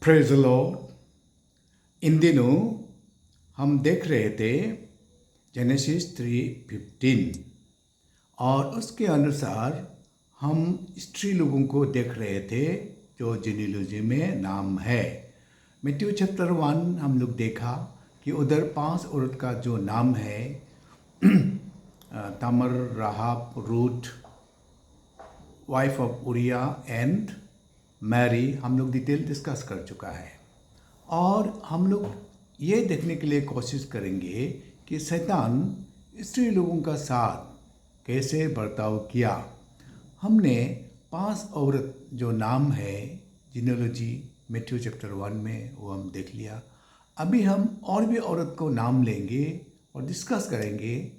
Praise the Lord. इन दिनों हम देख रहे थे जेनेसिस 3:15 और उसके अनुसार हम स्त्री लोगों को देख रहे थे जो जेनेलॉजी में नाम है। मैथ्यू चैप्टर 1 हम लोग देखा कि उधर 5 औरत का जो नाम है Tamar, Rahab, Ruth, wife of Uriah and Mary, हम लोग डिटेल डिस्कस कर चुका है। और हम लोग ये देखने के लिए कोशिश करेंगे कि शैतान स्त्री लोगों का साथ कैसे बर्ताव किया। हमने 5 औरत जो नाम है जीनियोलॉजी मैथ्यू चैप्टर 1 में वो हम देख लिया। अभी हम और भी औरत को नाम लेंगे और डिस्कस करेंगे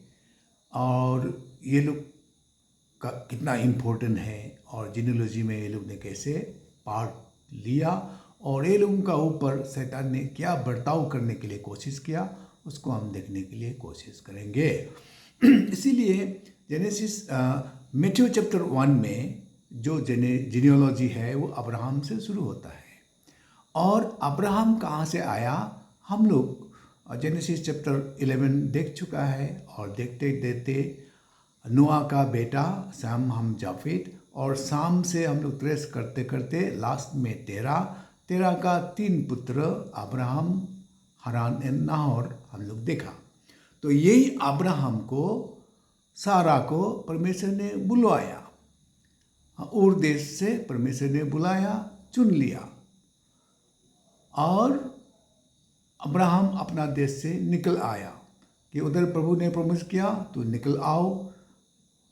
और ये लोग का कितना इम्पोर्टेंट है और जीनियोलॉजी में ये लोग ने कैसे पार्ट लिया और ये लोगों का ऊपर शैतान ने क्या बर्ताव करने के लिए कोशिश किया, उसको हम देखने के लिए कोशिश करेंगे। इसीलिए जेनेसिस मैथ्यू चैप्टर 1 में जो जीनियोलॉजी है वो अब्राहम से शुरू होता है। और अब्राहम कहाँ से आया, हम लोग जेनेसिस चैप्टर 11 देख चुका है और देखते देखते नोआ का बेटा सैम, हम जाफेद, और शाम से हम लोग ट्रेस करते करते लास्ट में तेरह का 3 पुत्र अब्राहम, हरान एंड नाहोर हम लोग देखा। तो यही अब्राहम को, सारा को परमेश्वर ने बुलवाया, और देश से परमेश्वर ने बुलाया, चुन लिया और अब्राहम अपना देश से निकल आया कि उधर प्रभु ने प्रॉमिस किया तो निकल आओ,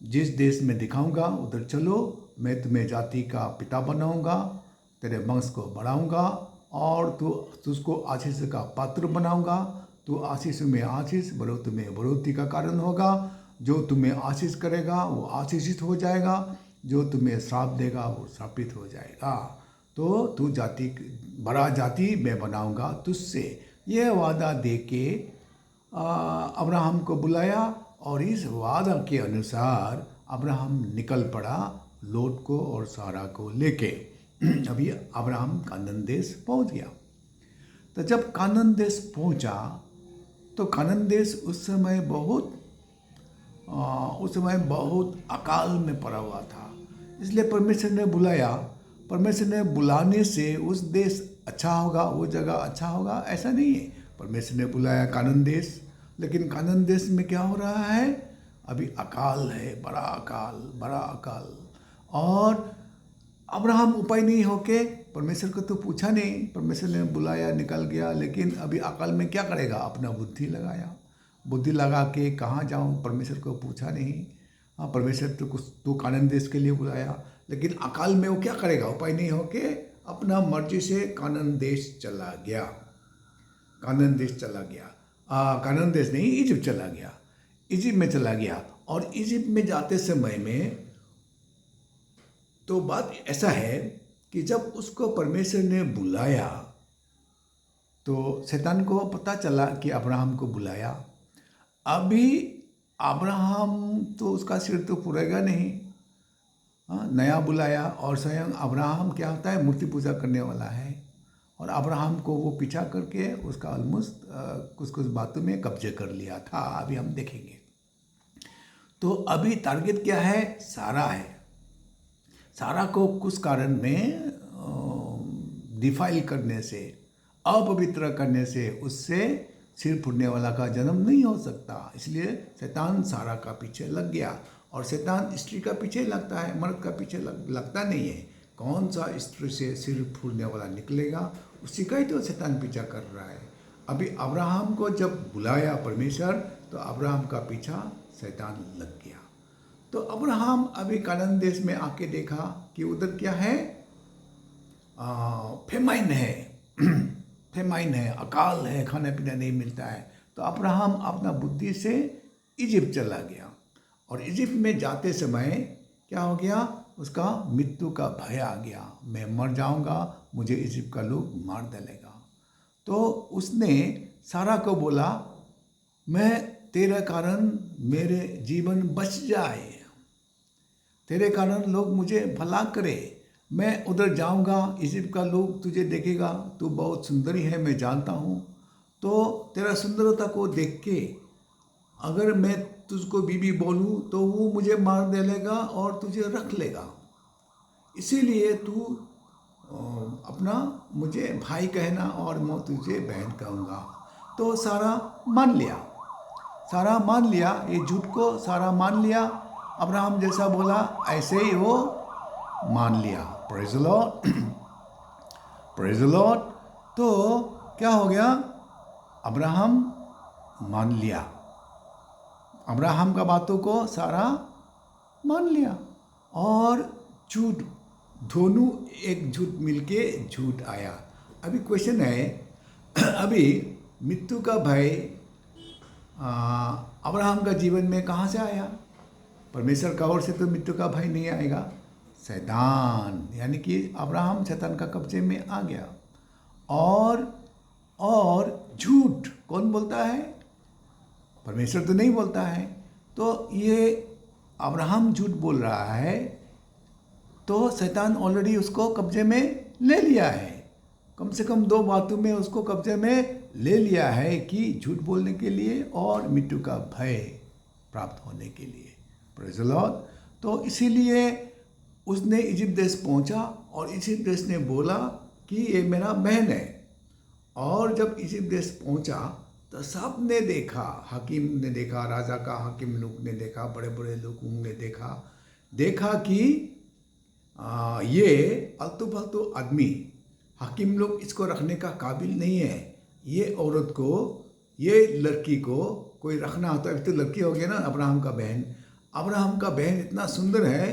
जिस देश में दिखाऊंगा उधर चलो, मैं तुम्हें जाति का पिता बनाऊंगा, तेरे वंश को बढ़ाऊंगा और तुझको आशीष का पात्र बनाऊंगा। तू आशीष में आशीष, बढ़ोतरी में बढ़ोतरी का कारण होगा। जो तुम्हें आशीष करेगा वो आशीषित हो जाएगा, जो तुम्हें श्राप देगा वो श्रापित हो जाएगा। तो तू जाति, बड़ा जाति मैं बनाऊंगा तुझसे। यह वादा दे के अब्राहम को बुलाया और इस वादा के अनुसार अब्राहम निकल पड़ा लोट को और सारा को लेके। अभी अब्राहम कानान देश पहुंच गया। तो जब कानान देश पहुंचा तो कानान देश उस समय बहुत अकाल में पड़ा हुआ था, इसलिए परमेश्वर ने बुलाया। परमेश्वर ने बुलाने से उस देश अच्छा होगा, वो जगह अच्छा होगा, ऐसा नहीं है। परमेश्वर ने बुलाया कानान देश, लेकिन कानान देश में क्या हो रहा है, अभी अकाल है, बड़ा अकाल। और अब्राहम उपाय नहीं होके, परमेश्वर को तो पूछा नहीं, परमेश्वर ने बुलाया, निकल गया, लेकिन अभी अकाल में क्या करेगा, अपना बुद्धि लगाया। बुद्धि लगा के कहाँ जाऊँ, परमेश्वर को पूछा नहीं। हाँ, परमेश्वर तो कुछ तो कानान देश के लिए बुलाया, लेकिन अकाल में वो क्या करेगा, उपाय नहीं होके अपना मर्जी से कानान देश चला गया। कानान देश नहीं, इजिप्ट चला गया। इजिप्ट में चला गया और इजिप्ट में जाते समय में तो बात ऐसा है कि जब उसको परमेश्वर ने बुलाया तो शैतान को पता चला कि अब्राहम को बुलाया। अभी अब्राहम तो उसका सिर तो पुरेगा नहीं, नया बुलाया, और स्वयं अब्राहम क्या होता है, मूर्ति पूजा करने वाला है। और अब्राहम को वो पीछा करके उसका ऑलमोस्ट कुछ बातों में कब्जे कर लिया था, अभी हम देखेंगे। तो अभी टारगेट क्या है, सारा है। सारा को कुछ कारण में डिफाइल करने से, अपवित्र करने से उससे सिर फूटने वाला का जन्म नहीं हो सकता। इसलिए शैतान सारा का पीछे लग गया। और शैतान स्त्री का पीछे लगता है, मर्द का पीछे लगता नहीं है। कौन सा स्त्री से सिर फूटने वाला निकलेगा, उसी का ही तो शैतान पीछा कर रहा है। अभी अब्राहम को जब बुलाया परमेश्वर तो अब्राहम का पीछा शैतान लग गया। तो अब्राहम अभी कानान देश में आके देखा कि उधर क्या है, फेमाइन है, अकाल है, खाना पीना नहीं मिलता है। तो अब्राहम अपना बुद्धि से इजिप्ट चला गया और इजिप्ट में जाते समय क्या हो गया, उसका मृत्यु का भय आ गया, मैं मर जाऊंगा, मुझे इजिप्ट का लोग मार डालेगा। तो उसने सारा को बोला, मैं तेरे कारण मेरे जीवन बच जाए, तेरे कारण लोग मुझे भला करे, मैं उधर जाऊंगा, इजिप्ट का लोग तुझे देखेगा, तू बहुत सुंदरी है मैं जानता हूँ, तो तेरा सुंदरता को देख के अगर मैं तुझको बीबी बोलूँ तो वो मुझे मार देगा और तुझे रख लेगा। इसीलिए तू अपना मुझे भाई कहना और मैं तुझे बहन कहूँगा। तो सारा मान लिया, सारा मान लिया, ये झूठ को सारा मान लिया। अब्राहम जैसा बोला ऐसे ही वो मान लिया। Praise the Lord, praise the Lord. तो क्या हो गया, अब्राहम मान लिया, अब्राहम का बातों को सारा मान लिया और झूठ, दोनों एक झूठ मिलके झूठ आया। अभी क्वेश्चन है, अभी मृत्यु का भय अब्राहम का जीवन में कहाँ से आया? परमेश्वर का ओर से तो मृत्यु का भय नहीं आएगा, शैतान यानी कि अब्राहम शैतान का कब्जे में आ गया। और झूठ कौन बोलता है? परमेश्वर तो नहीं बोलता है। तो ये अब्राहम झूठ बोल रहा है, तो शैतान ऑलरेडी उसको कब्जे में ले लिया है। कम से कम 2 बातों में उसको कब्जे में ले लिया है कि झूठ बोलने के लिए और मृत्यु का भय प्राप्त होने के लिए। Praise the Lord. तो इसीलिए उसने इजिप्ट देश पहुंचा और इजिप्ट देश ने बोला कि ये मेरा बहन है। और जब इजिप्ट देश पहुंचा तो सब ने देखा, हकीम ने देखा, राजा का हकीम लोग ने देखा, बड़े बड़े लोगों ने देखा कि ये अल्तु फालतू आदमी, हकीम लोग इसको रखने का काबिल नहीं है। ये औरत को, ये लड़की को कोई रखना होता है, अभी तो लड़की हो गया ना, अब्राहम का बहन। अब्राहम का बहन इतना सुंदर है,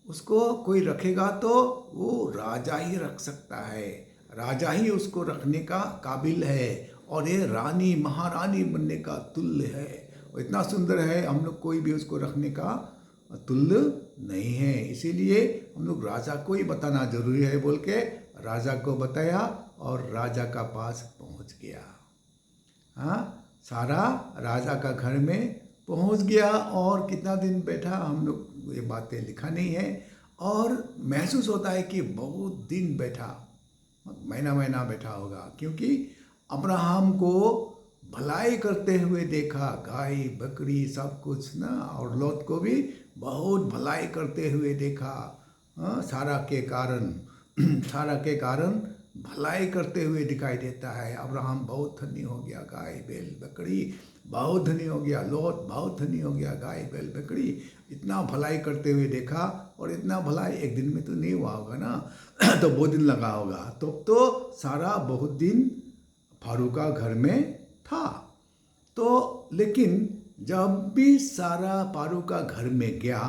उसको कोई रखेगा तो वो राजा ही रख सकता है, राजा ही उसको रखने का काबिल है। और ये रानी, महारानी बनने का तुल्य है। वो इतना सुंदर है, हम लोग कोई भी उसको रखने का तुल्य नहीं है। इसीलिए हम लोग राजा को ही बताना जरूरी है बोल के राजा को बताया और राजा का पास पहुंच गया। हाँ, सारा राजा का घर में पहुंच गया और कितना दिन बैठा हम लोग ये बातें लिखा नहीं है। और महसूस होता है कि बहुत दिन बैठा, महीना महीना बैठा होगा, क्योंकि अब्राहम को भलाई करते हुए देखा, गाय बकरी सब कुछ ना, और लौत को भी बहुत भलाई करते हुए देखा। सारा के कारण भलाई करते हुए दिखाई देता है। अब्राहम बहुत धनी हो गया, गाय बैल बकरी बहुत धनी हो गया, लौत बहुत धनी हो गया, गाय बैल बकरी इतना भलाई करते हुए देखा। और इतना भलाई एक दिन में तो नहीं हुआ होगा ना तो बहुत दिन लगा होगा। तो सारा बहुत दिन फारू का घर में था। तो लेकिन जब भी सारा पारू का घर में गया,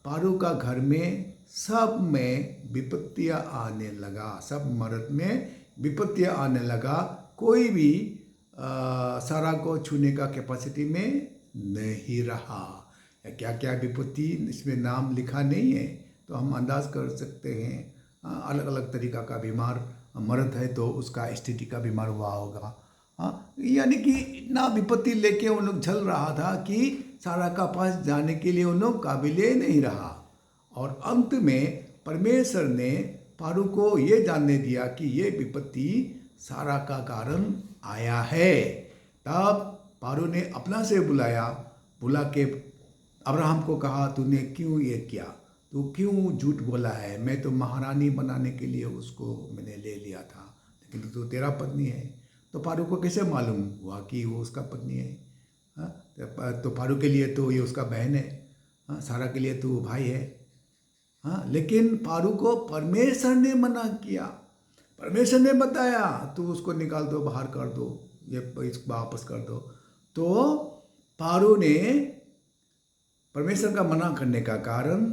पारू का घर में सब में विपत्तियां आने लगा, सब मर्द में विपत्तियां आने लगा। कोई भी सारा को छूने का कैपेसिटी में नहीं रहा। क्या क्या विपत्ति इसमें नाम लिखा नहीं है, तो हम अंदाज कर सकते हैं। अलग अलग तरीका का बीमार मर्द है तो उसका स्थिति का बीमार हुआ होगा। हाँ, यानी कि इतना विपत्ति लेके उन लोग चल रहा था कि सारा का पास जाने के लिए उन लोग काबिले नहीं रहा। और अंत में परमेश्वर ने पारू को ये जानने दिया कि ये विपत्ति सारा का कारण आया है। तब पारू ने अपना से बुला के अब्राहम को कहा, तूने क्यों ये किया, तू क्यों झूठ बोला है? मैं तो महारानी बनाने के लिए उसको मैंने ले लिया था, लेकिन तो तेरा पत्नी है। तो पारू को कैसे मालूम हुआ कि वो उसका पत्नी है? हाँ, तो पारू के लिए तो ये उसका बहन है, हाँ, सारा के लिए तो भाई है। हाँ, लेकिन पारू को परमेश्वर ने मना किया। परमेश्वर ने बताया तू उसको निकाल दो, बाहर कर दो, ये इसको वापस कर दो। तो पारू ने परमेश्वर का मना करने का कारण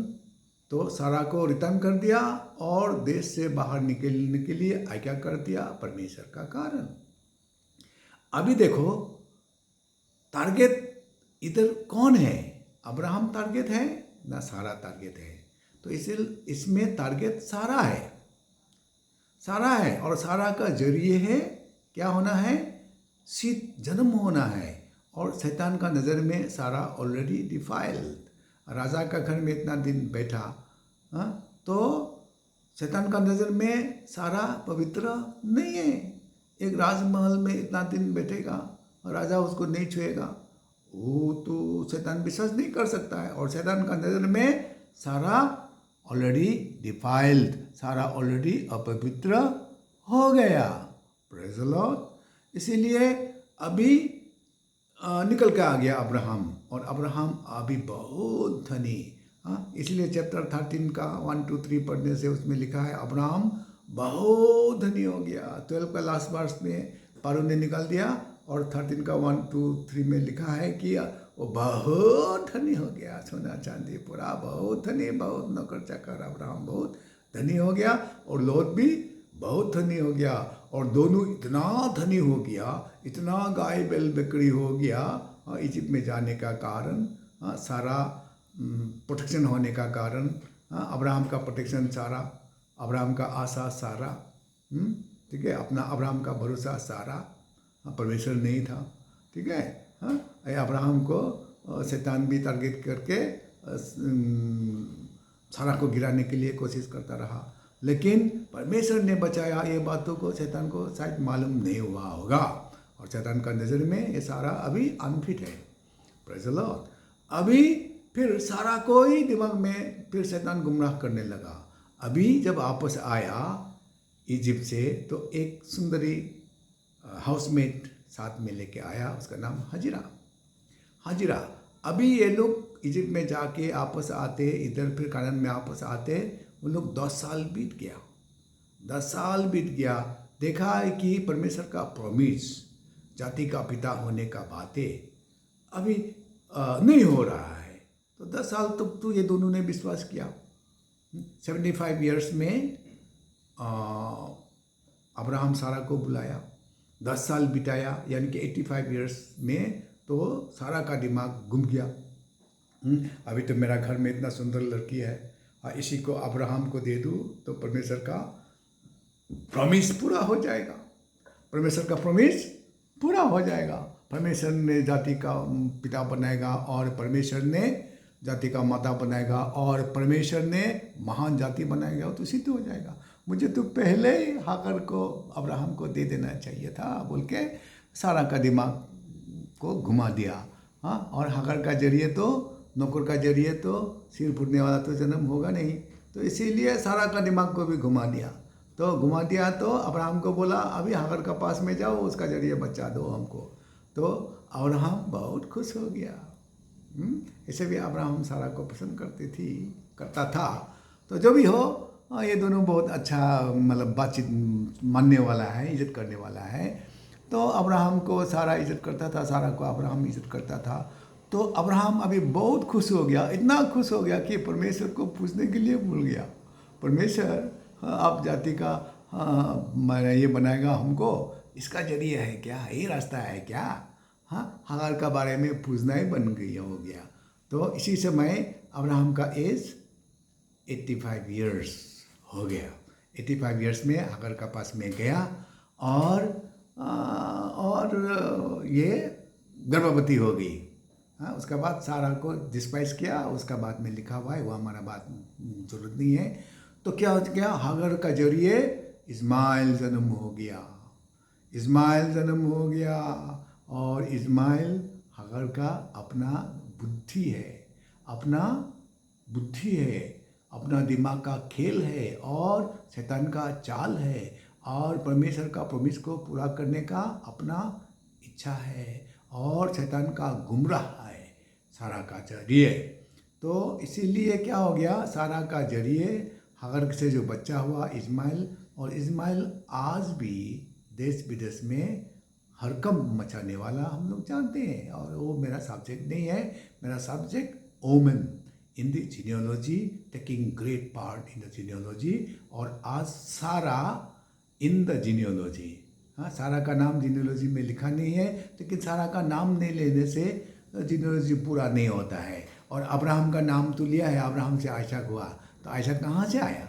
तो सारा को रिटर्न कर दिया और देश से बाहर निकलने के लिए आज्ञा कर दिया, परमेश्वर का कारण। अभी देखो टारगेट इधर कौन है? अब्राहम टारगेट है ना सारा टारगेट है? तो इसमें टारगेट सारा है, सारा है। और सारा का जरिए है क्या होना है? शीत जन्म होना है। और शैतान का नज़र में सारा ऑलरेडी डिफाइल्ड, राजा का घर में इतना दिन बैठा। तो शैतान का नज़र में सारा पवित्र नहीं है। एक राजमहल में इतना दिन बैठेगा और राजा उसको नहीं छुएगा, वो तो शैतान विश्वास नहीं कर सकता है। और शैतान का नज़र में सारा ऑलरेडी डिफाइल्ड, सारा ऑलरेडी अपवित्र हो गया। Praise the Lord. इसीलिए अभी निकल के आ गया अब्राहम, और अब्राहम अभी बहुत धनी। हाँ, इसलिए चैप्टर 13 का 1 2 3 पढ़ने से उसमें लिखा है अब्राहम बहुत धनी हो गया। 12 का लास्ट वर्स में पारो ने निकाल दिया, और 13 का 1 2 3 में लिखा है कि वो बहुत धनी हो गया, सोना चांदी पूरा बहुत धनी, बहुत नौकर चाकर अब्राहम बहुत धनी हो गया, और लोट भी बहुत धनी हो गया। और दोनों इतना धनी हो गया, इतना गाय बैल बकरी हो गया इजिप्ट में जाने का कारण, सारा प्रोटेक्शन होने का कारण, अब्राहम का प्रोटेक्शन सारा, अब्राहम का आशा सारा, ठीक है, अपना अब्राहम का भरोसा सारा परमेश्वर नहीं था। ठीक है, अब्राहम को शैतान भी टारगेट करके सारा को गिराने के लिए कोशिश करता रहा, लेकिन परमेश्वर ने बचाया। ये बातों को शैतान को शायद मालूम नहीं हुआ होगा, और शैतान का नज़र में ये सारा अभी अनफिट है। Praise the Lord. अभी फिर सारा को ही दिमाग में फिर शैतान गुमराह करने लगा। अभी जब वापस आया इजिप्ट से, तो एक सुंदरी हाउसमेट साथ में लेके आया, उसका नाम हाजिरा। हाजिरा, अभी ये लोग इजिप्ट में जाके वापस आते, इधर फिर कानान में वापस आते, उन लोग 10 साल बीत गया। 10 साल बीत गया, देखा है कि परमेश्वर का प्रॉमिस, जाति का पिता होने का बातें अभी नहीं हो रहा है। तो 10 साल तक तो ये दोनों ने विश्वास किया। 75 ईयर्स में अब्राहम सारा को बुलाया, 10 साल बिताया, यानी कि 85 ईयर्स में तो सारा का दिमाग घूम गया। अभी तो मेरा घर में इतना सुंदर लड़की है, इसी को अब्राहम को दे दूँ तो परमेश्वर का प्रॉमिस पूरा हो जाएगा, परमेश्वर का प्रॉमिस पूरा हो जाएगा। परमेश्वर ने जाति का पिता बनाएगा, और परमेश्वर ने जाति का माता बनाएगा, और परमेश्वर ने महान जाति बनाएगा, तो सिद्ध हो जाएगा। मुझे तो पहले ही हागर को अब्राहम को दे देना चाहिए था बोल के सारा का दिमाग को घुमा दिया। हाँ, और हागर का जरिए तो, नौकर का जरिए तो सिर फूटने वाला तो जन्म होगा नहीं, तो इसीलिए सारा का दिमाग को भी घुमा दिया। तो घुमा दिया तो अब्राहम को बोला अभी हागर का पास में जाओ, उसका जरिए बच्चा दो हमको। तो अब्राहम बहुत खुश हो गया। ऐसे भी अब्राहम सारा को पसंद करता था। तो जो भी हो, ये दोनों बहुत अच्छा मतलब बातचीत मानने वाला है, इज्जत करने वाला है। तो अब्राहम को सारा इज्जत करता था, सारा को अब्राहम इज्जत करता था। तो अब्राहम अभी बहुत खुश हो गया, इतना खुश हो गया कि परमेश्वर को पूछने के लिए भूल गया। परमेश्वर, आप जाति का ये बनाएगा हमको, इसका जरिए है क्या, ये रास्ता है क्या? हाँ, हागार का बारे में पूछना ही बन गई हो गया। तो इसी समय अब्राहम का एज 85 ईयर्स हो गया। 85 ईयर्स में हागार का पास में गया, और ये गर्भवती हो गई। हाँ, उसका बाद सारा को डिस्पाइस किया। उसका बाद में लिखा हुआ है, वो हमारा बात जरूरत नहीं है। तो क्या हो गया, हागर का जरिए इस्माइल जन्म हो गया। इस्माइल जन्म हो गया, और इस्माइल हागर का अपना बुद्धि है, अपना बुद्धि है, अपना दिमाग का खेल है, और शैतान का चाल है, और परमेश्वर का प्रॉमिस को पूरा करने का अपना इच्छा है, और शैतान का गुमराह है सारा का जरिए। तो इसीलिए क्या हो गया, सारा का जरिए हागर से जो बच्चा हुआ इस्माइल, और इस्माइल आज भी देश विदेश में हड़कंप मचाने वाला हम लोग जानते हैं। और वो मेरा सब्जेक्ट नहीं है, मेरा subject women in the genealogy, taking great part in the genealogy. और आज सारा इन द जीनियोलॉजी। हाँ, सारा का नाम जीनियोलॉजी में लिखा नहीं है, लेकिन सारा का नाम नहीं लेने से जीनियोलॉजी पूरा नहीं होता है। और अब्राहम का नाम तो लिया है, अब्राहम से आयशक हुआ, तो आयशक कहाँ से आया?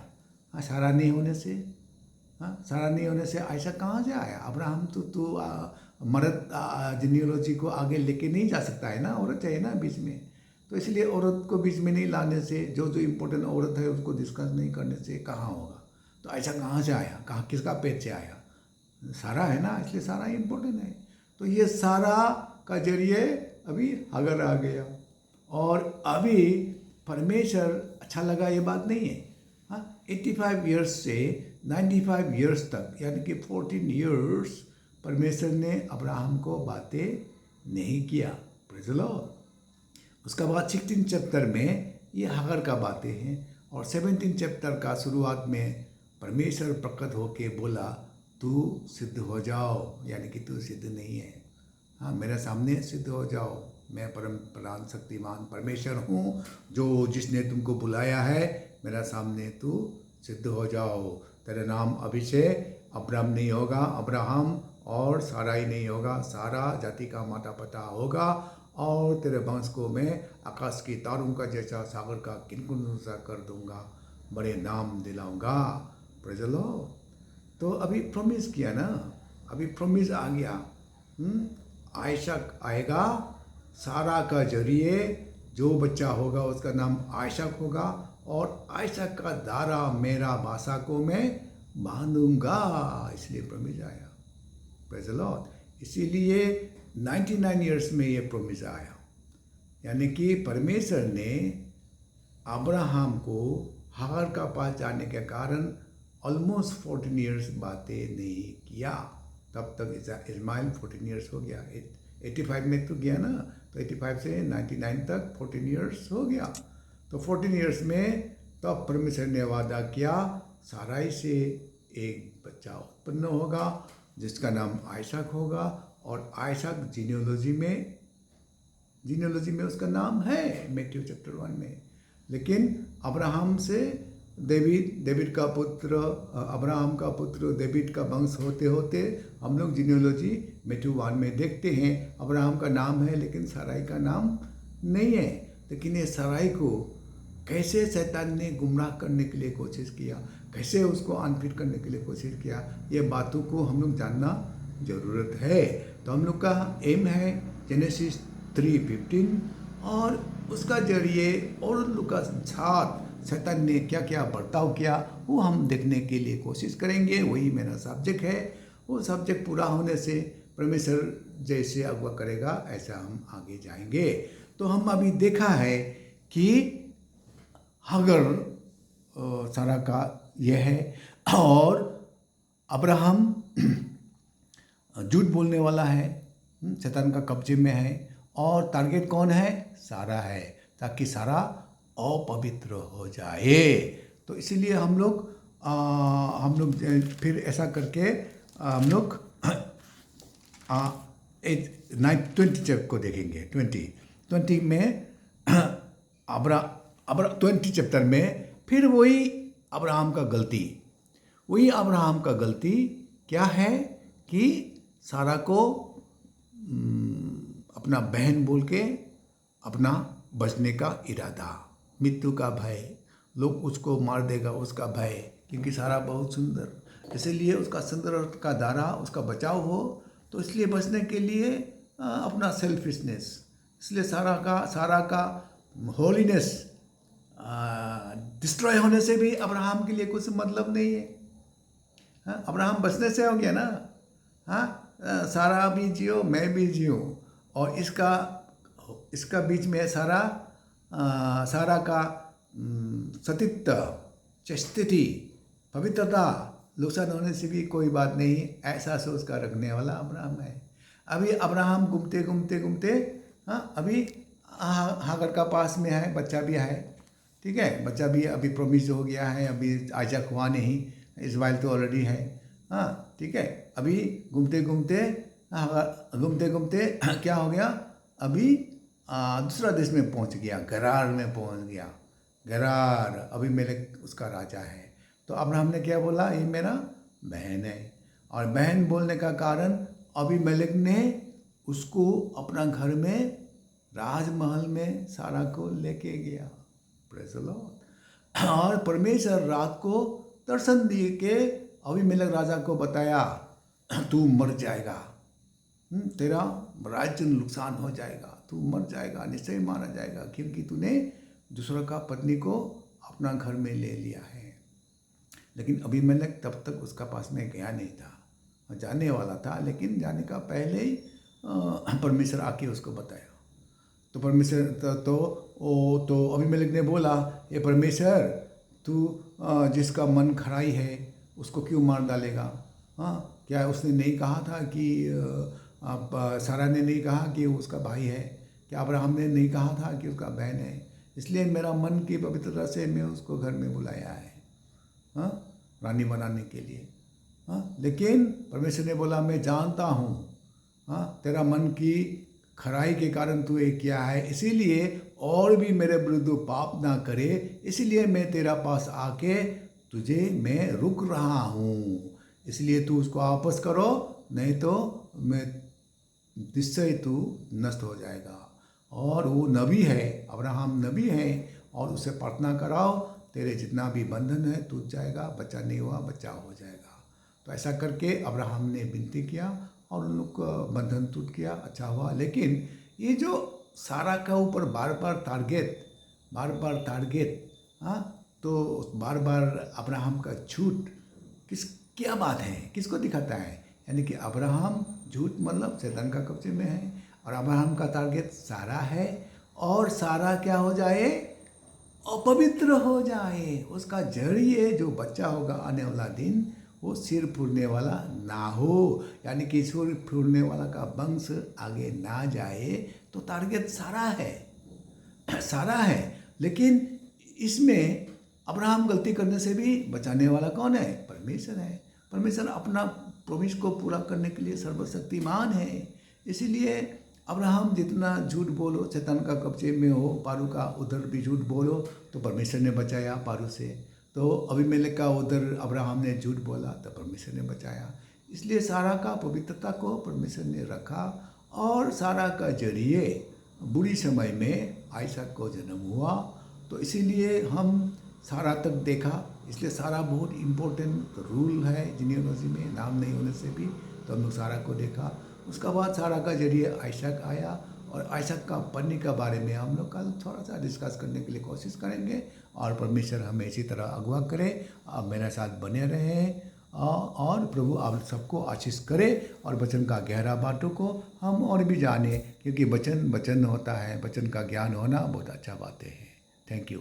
हाँ, सारा नहीं होने से, हाँ, सारा नहीं होने से आयशक कहाँ से आया? अब्राहम तो मर्द जीनियोलॉजी को आगे लेके नहीं जा सकता है ना, औरत चाहिए ना बीच में। तो इसलिए औरत को बीच में नहीं लाने से, जो जो इम्पोर्टेंट औरत है उसको डिस्कस नहीं करने से कहाँ होगा। तो ऐसा कहाँ से आया, कहाँ किसका पेट से आया? सारा है ना, इसलिए सारा इम्पोर्टेंट है। तो ये सारा का जरिए अभी हगर आ गया, और अभी परमेश्वर अच्छा लगा ये बात नहीं है। हाँ, 85 ईयर्स से 95 ईयर्स तक, यानी कि 14 ईयर्स परमेश्वर ने अब्राहम को बातें नहीं किया। Praise the Lord. उसका बाद 16 चैप्टर में ये हगर का बातें हैं, और 17 चैप्टर का शुरुआत में परमेश्वर प्रकट होके बोला तू सिद्ध हो जाओ, यानी कि तू सिद्ध नहीं है। हाँ, मेरे सामने सिद्ध हो जाओ, मैं परम प्रधान शक्तिमान परमेश्वर हूँ, जो जिसने तुमको बुलाया है, मेरा सामने तू सिद्ध हो जाओ। तेरा नाम अभी से अब्राहम नहीं होगा, अब्राहम, और सारा ही नहीं होगा, सारा जाति का माता पिता होगा, और तेरे वंश को मैं आकाश की तारों का जैसा, सागर का किनकुन सा कर दूंगा, बड़े नाम दिलाऊंगा। Praise the Lord. तो अभी प्रॉमिस किया ना, अभी प्रॉमिस आ गया। आयशक आएगा, सारा का जरिए जो बच्चा होगा उसका नाम आयशक होगा, और आयशक का धारा मेरा भाषा को मैं बांधूंगा, इसलिए प्रॉमिस आया। Praise the Lord. इसीलिए 99 ईयर्स में ये प्रॉमिस आया, यानी कि परमेश्वर ने अब्राहम को हगर का पास जाने के कारण ऑलमोस्ट 14 ईयर्स बातें नहीं किया। तब तक इस्माइल 14 ईयर्स हो गया, 85 में तो गया ना, तो 85 से 99 तक 14 ईयर्स हो गया। तो 14 ईयर्स में तब परमेश्वर ने वादा किया साराई से एक बच्चा उत्पन्न होगा जिसका नाम आयशक होगा, और आयशक जीनियोलॉजी में उसका नाम है मैथ्यू चैप्टर 1 में। लेकिन अब्राहम से डेविड का पुत्र, अब्राहम का पुत्र डेविड का वंश होते होते हम लोग जीनियोलॉजी मैथ्यू 1 में देखते हैं, अब्राहम का नाम है लेकिन साराई का नाम नहीं है। लेकिन ये साराई को कैसे शैतान ने गुमराह करने के लिए कोशिश किया, कैसे उसको अनफिट करने के लिए कोशिश किया, ये बातों को हम लोग जानना ज़रूरत है। तो हम लोग का एम है जेनेसिस 3:15, और उसका जरिए और लोग का साथ शैतान ने क्या क्या बर्ताव किया वो हम देखने के लिए कोशिश करेंगे। वही मेरा सब्जेक्ट है। वो सब्जेक्ट पूरा होने से परमेश्वर जैसे अगुवा करेगा ऐसा हम आगे जाएंगे। तो हम अभी देखा है कि हगर सारा का यह है, और अब्राहम झूठ बोलने वाला है, शैतान का कब्जे में है, और टारगेट कौन है? सारा है, ताकि सारा अपवित्र हो जाए। तो इसीलिए हम लोग फिर ऐसा करके हम लोग 20 चैप्टर को देखेंगे। 20 में 20 चैप्टर में फिर वही अब्राहम का गलती क्या है कि सारा को अपना बहन बोल के अपना बचने का इरादा, मृत्यु का भय, लोग उसको मार देगा उसका भय, क्योंकि सारा बहुत सुंदर, इसलिए उसका सुंदर का दारा उसका बचाव हो, तो इसलिए बचने के लिए अपना सेल्फिशनेस, इसलिए सारा का होलीनेस डिस्ट्रॉय होने से भी अब्राहम के लिए कुछ मतलब नहीं है। हाँ, अब्राहम बचने से हो गया ना। हाँ, सारा भी जियो मैं भी जियो, और इसका बीच में सारा का सतीत्व, चस्तिथि, पवित्रता नुकसान होने से भी कोई बात नहीं, ऐसा सोच का रखने वाला अब्राहम है। अभी अब्राहम घूमते हाँ, अभी हागर का पास में है, बच्चा भी है, ठीक है, बच्चा भी अभी प्रोमिस हो गया है, अभी आइजक हुआ नहीं, इस्माइल तो ऑलरेडी है। हाँ, ठीक है, अभी घूमते घूमते क्या हो गया, अभी दूसरा देश में पहुंच गया, गरार में पहुंच गया। गरार अभी मेलेक उसका राजा है। तो अब्राहम ने क्या बोला, ये मेरा बहन है, और बहन बोलने का कारण अभी मेलेक ने उसको अपना घर में राजमहल में सारा को लेके गया। Praise the Lord. और परमेश्वर रात को दर्शन दिए के अबीमेलेक राजा को बताया, तू मर जाएगा, तेरा राज्य नुकसान हो जाएगा, तू मर जाएगा, निश्चय मारा जाएगा, क्योंकि तूने दूसरा का पत्नी को अपना घर में ले लिया है। लेकिन अबीमेलेक तब तक उसका पास में गया नहीं था, जाने वाला था, लेकिन जाने का पहले ही परमेश्वर आके उसको बताया। तो परमेश्वर तो अबीमेलेक ने बोला, ये परमेश्वर, तू जिसका मन खराई है उसको क्यों मार डालेगा? हाँ, क्या उसने नहीं कहा था कि सारा ने नहीं कहा कि वो उसका भाई है? क्या अब्राहम ने नहीं कहा था कि उसका बहन है? इसलिए मेरा मन की पवित्रता से मैं उसको घर में बुलाया है, हाँ, रानी बनाने के लिए। हाँ, लेकिन परमेश्वर ने बोला, मैं जानता हूँ, हाँ, तेरा मन की खराई के कारण तू ये किया है, इसीलिए और भी मेरे विरुद्ध पाप ना करे, इसीलिए मैं तेरा पास आके तुझे मैं रुक रहा हूँ। इसलिए तू उसको वापस करो, नहीं तो मैं निश्चय तू नष्ट हो जाएगा। और वो नबी है, अब्राहम नबी है, और उसे प्रार्थना कराओ, तेरे जितना भी बंधन है टूट जाएगा, बच्चा नहीं हुआ बच्चा हो जाएगा। तो ऐसा करके अब्राहम ने विनती किया और उन लोग का बंधन टूट गया, अच्छा हुआ। लेकिन ये जो सारा का ऊपर बार बार टारगेट, हाँ, तो बार बार अब्राहम का झूठ क्या बात है, किसको दिखाता है? यानी कि अब्राहम झूठ मतलब शैतान का कब्जे में है, और अब्राहम का टारगेट सारा है, और सारा क्या हो जाए? अपवित्र हो जाए। उसका जरिए जो बच्चा होगा आने वाला दिन, वो सिर फूलने वाला ना हो, यानी कि सिर फूलने वाला का वंश आगे ना जाए। तो टारगेट सारा है, लेकिन इसमें अब्राहम गलती करने से भी बचाने वाला कौन है? परमेश्वर है। परमेश्वर अपना प्रॉमिस को पूरा करने के लिए सर्वशक्तिमान है। इसीलिए अब्राहम जितना झूठ बोलो, शैतान का कब्जे में हो, पारू का उधर भी झूठ बोलो, तो परमेश्वर ने बचाया पारू से। तो अबीमेलेक का उधर अब्राहम ने झूठ बोला तो परमेश्वर ने बचाया। इसलिए सारा का पवित्रता को परमेश्वर ने रखा, और सारा का जरिए बुरी समय में आयशक को जन्म हुआ। तो इसीलिए हम सारा तक देखा, इसलिए सारा बहुत इम्पोर्टेंट रूल है जीनियोलॉजी में, नाम नहीं होने से भी। तो हम लोग सारा को देखा, उसका बाद सारा का जरिए आयशक आया, और आयशक का पढ़ने के बारे में हम लोग कल थोड़ा सा डिस्कस करने के लिए कोशिश करेंगे। और परमेश्वर हमें इसी तरह अगुवा करे, आप मेरे साथ बने रहें, और प्रभु आप सबको आशीष करे, और वचन का गहरा बातों को हम और भी जाने, क्योंकि वचन होता है, वचन का ज्ञान होना बहुत अच्छा बात है। Thank you.